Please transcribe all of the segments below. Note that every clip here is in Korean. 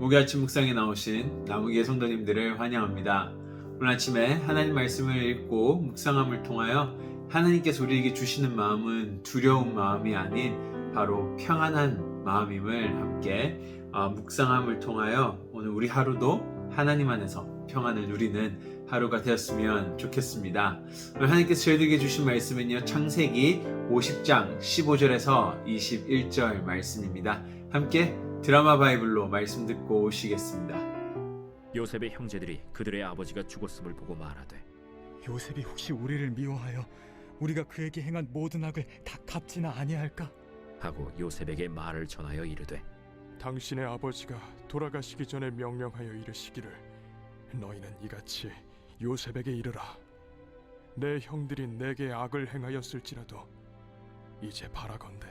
목요 아침 묵상에 나오신 나무기의 성도님들을 환영합니다. 오늘 아침에 하나님 말씀을 읽고 묵상함을 통하여 하나님께서 우리에게 주시는 마음은 두려운 마음이 아닌 바로 평안한 마음임을 함께 묵상함을 통하여 오늘 우리 하루도 하나님 안에서 평안을 누리는 하루가 되었으면 좋겠습니다. 오늘 하나님께서 저희들에게 주신 말씀은요, 창세기 50장 15절에서 21절 말씀입니다. 함께 드라마 바이블로 말씀 듣고 오시겠습니다. 요셉의 형제들이 그들의 아버지가 죽었음을 보고 말하되, 요셉이 혹시 우리를 미워하여 우리가 그에게 행한 모든 악을 다 갚지나 아니할까? 하고 요셉에게 말을 전하여 이르되, 당신의 아버지가 돌아가시기 전에 명령하여 이르시기를 너희는 이같이 요셉에게 이르라. 내 형들이 내게 악을 행하였을지라도 이제 바라건대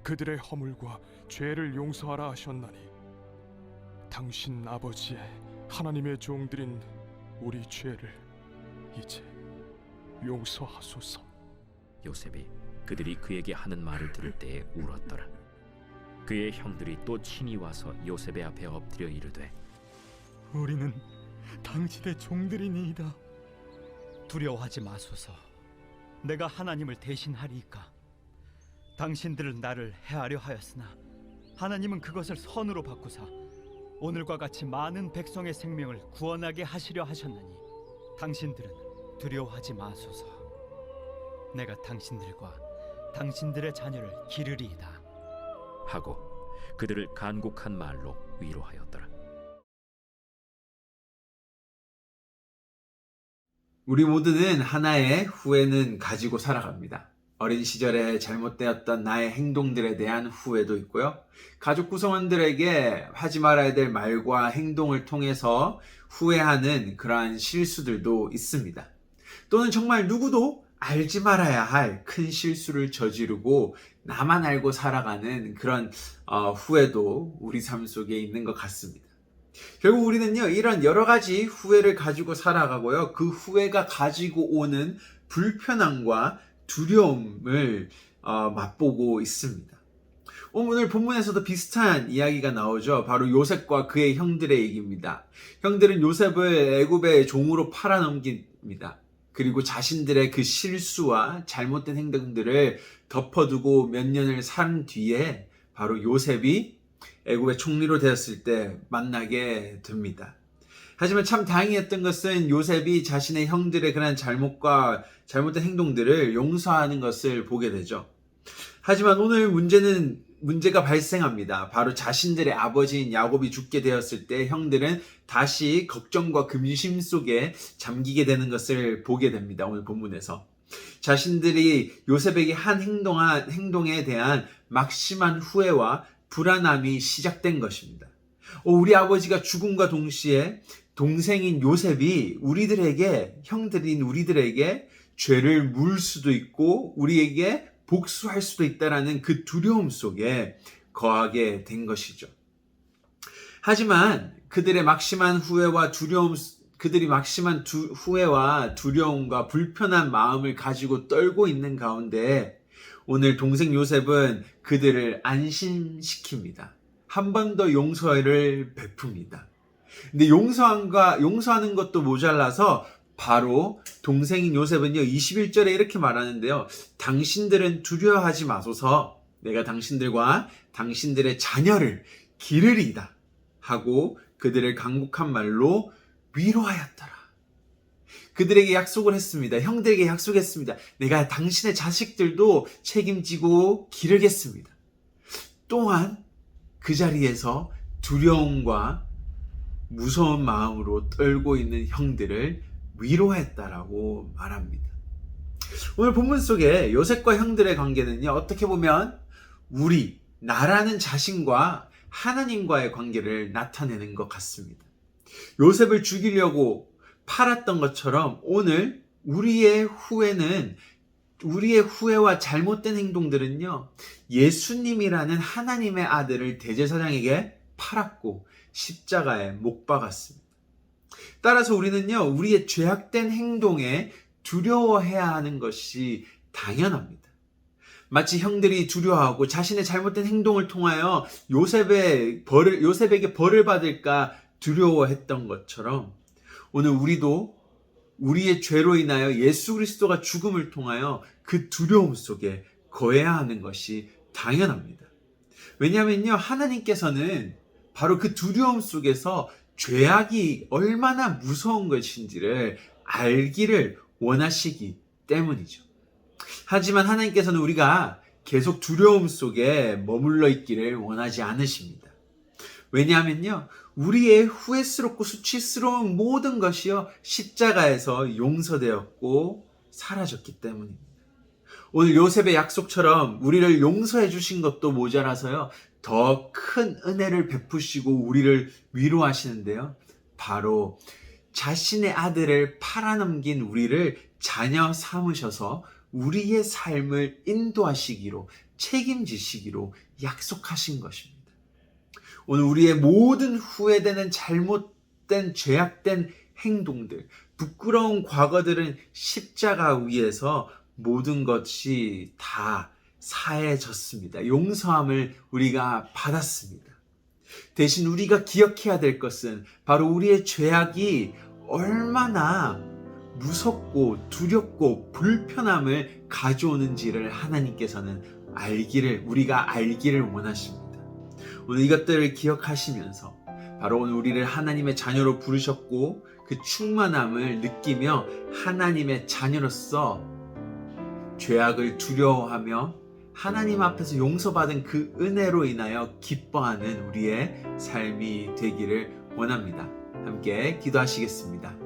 그들의 허물과 죄를 용서하라 하셨나니 당신 아버지의 하나님의 종들인 우리 죄를 이제 용서하소서. 요셉이 그들이 그에게 하는 말을 들을 때에 울었더라. 그의 형들이 또 친히 와서 요셉의 앞에 엎드려 이르되, 우리는 당신의 종들이니이다. 두려워하지 마소서. 내가 하나님을 대신하리이까. 당신들은 나를 해하려 하였으나 하나님은 그것을 선으로 바꾸사 오늘과 같이 많은 백성의 생명을 구원하게 하시려 하셨나니 당신들은 두려워하지 마소서. 내가 당신들과 당신들의 자녀를 기르리이다. 하고 그들을 간곡한 말로 위로하였더라. 우리 모두는 하나의 후회는 가지고 살아갑니다. 어린 시절에 잘못되었던 나의 행동들에 대한 후회도 있고요. 가족 구성원들에게 하지 말아야 될 말과 행동을 통해서 후회하는 그러한 실수들도 있습니다. 또는 정말 누구도 알지 말아야 할 큰 실수를 저지르고 나만 알고 살아가는 그런 후회도 우리 삶 속에 있는 것 같습니다. 결국 우리는요, 이런 여러 가지 후회를 가지고 살아가고요, 그 후회가 가지고 오는 불편함과 두려움을 맛보고 있습니다. 오늘 본문에서도 비슷한 이야기가 나오죠. 바로 요셉과 그의 형들의 얘기입니다. 형들은 요셉을 애굽의 종으로 팔아넘깁니다. 그리고 자신들의 그 실수와 잘못된 행동들을 덮어두고 몇 년을 산 뒤에 바로 요셉이 애굽의 총리로 되었을 때 만나게 됩니다. 하지만 참 다행이었던 것은 요셉이 자신의 형들의 그런 잘못과 잘못된 행동들을 용서하는 것을 보게 되죠. 하지만 오늘 문제가 발생합니다. 바로 자신들의 아버지인 야곱이 죽게 되었을 때 형들은 다시 걱정과 근심 속에 잠기게 되는 것을 보게 됩니다. 오늘 본문에서 자신들이 요셉에게 한 행동에 대한 막심한 후회와 불안함이 시작된 것입니다. 우리 아버지가 죽음과 동시에 동생인 요셉이 형들인 우리들에게 죄를 물 수도 있고 우리에게 복수할 수도 있다라는 그 두려움 속에 거하게 된 것이죠. 하지만 그들이 막심한 후회와 두려움과 불편한 마음을 가지고 떨고 있는 가운데 오늘 동생 요셉은 그들을 안심시킵니다. 한 번 더 용서를 베풉니다. 근데 용서하는 것도 모자라서 바로 동생인 요셉은요, 21절에 이렇게 말하는데요. 당신들은 두려워하지 마소서. 내가 당신들과 당신들의 자녀를 기르리이다. 하고 그들을 간곡한 말로 위로하였더라. 그들에게 약속을 했습니다. 형들에게 약속했습니다. 내가 당신의 자식들도 책임지고 기르겠습니다. 또한 그 자리에서 두려움과 무서운 마음으로 떨고 있는 형들을 위로했다라고 말합니다. 오늘 본문 속에 요셉과 형들의 관계는요, 어떻게 보면 나라는 자신과 하나님과의 관계를 나타내는 것 같습니다. 요셉을 죽이려고 팔았던 것처럼 오늘 우리의 후회와 잘못된 행동들은요, 예수님이라는 하나님의 아들을 대제사장에게 팔았고 십자가에 못 박았습니다. 따라서 우리는요, 우리의 죄악된 행동에 두려워해야 하는 것이 당연합니다. 마치 형들이 두려워하고 자신의 잘못된 행동을 통하여 요셉에게 벌을 받을까 두려워했던 것처럼 오늘 우리도 우리의 죄로 인하여 예수 그리스도가 죽음을 통하여 그 두려움 속에 거해야 하는 것이 당연합니다. 왜냐하면요, 하나님께서는 바로 그 두려움 속에서 죄악이 얼마나 무서운 것인지를 알기를 원하시기 때문이죠. 하지만 하나님께서는 우리가 계속 두려움 속에 머물러 있기를 원하지 않으십니다. 왜냐하면요, 우리의 후회스럽고 수치스러운 모든 것이요 십자가에서 용서되었고 사라졌기 때문입니다. 오늘 요셉의 약속처럼 우리를 용서해 주신 것도 모자라서요 더 큰 은혜를 베푸시고 우리를 위로하시는데요, 바로 자신의 아들을 팔아넘긴 우리를 자녀 삼으셔서 우리의 삶을 인도하시기로, 책임지시기로 약속하신 것입니다. 오늘 우리의 모든 후회되는 잘못된 죄악된 행동들, 부끄러운 과거들은 십자가 위에서 모든 것이 다 사해졌습니다. 용서함을 우리가 받았습니다. 대신 우리가 기억해야 될 것은 바로 우리의 죄악이 얼마나 무섭고 두렵고 불편함을 가져오는지를 하나님께서는 우리가 알기를 원하십니다. 오늘 이것들을 기억하시면서 바로 오늘 우리를 하나님의 자녀로 부르셨고 그 충만함을 느끼며 하나님의 자녀로서 죄악을 두려워하며 하나님 앞에서 용서받은 그 은혜로 인하여 기뻐하는 우리의 삶이 되기를 원합니다. 함께 기도하시겠습니다.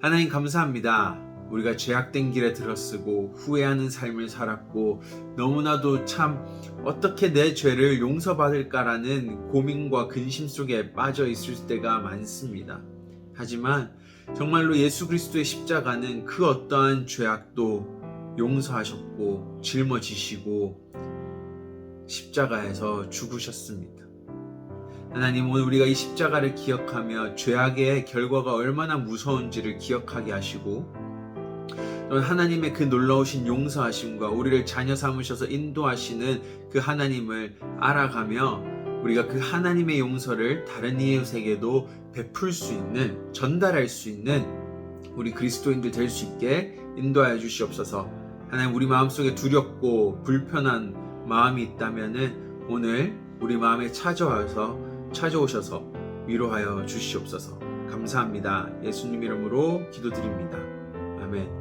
하나님 감사합니다. 우리가 죄악된 길에 들어서고 후회하는 삶을 살았고 너무나도 참 어떻게 내 죄를 용서받을까라는 고민과 근심 속에 빠져 있을 때가 많습니다. 하지만 정말로 예수 그리스도의 십자가는 그 어떠한 죄악도 용서하셨고 짊어지시고 십자가에서 죽으셨습니다. 하나님, 오늘 우리가 이 십자가를 기억하며 죄악의 결과가 얼마나 무서운지를 기억하게 하시고 또 하나님의 그 놀라우신 용서하심과 우리를 자녀 삼으셔서 인도하시는 그 하나님을 알아가며 우리가 그 하나님의 용서를 다른 이웃에게도 베풀 수 있는, 전달할 수 있는 우리 그리스도인들 될 수 있게 인도하여 주시옵소서. 하나님, 우리 마음속에 두렵고 불편한 마음이 있다면은 오늘 우리 마음에 찾아오셔서 위로하여 주시옵소서. 감사합니다. 예수님 이름으로 기도드립니다. 아멘.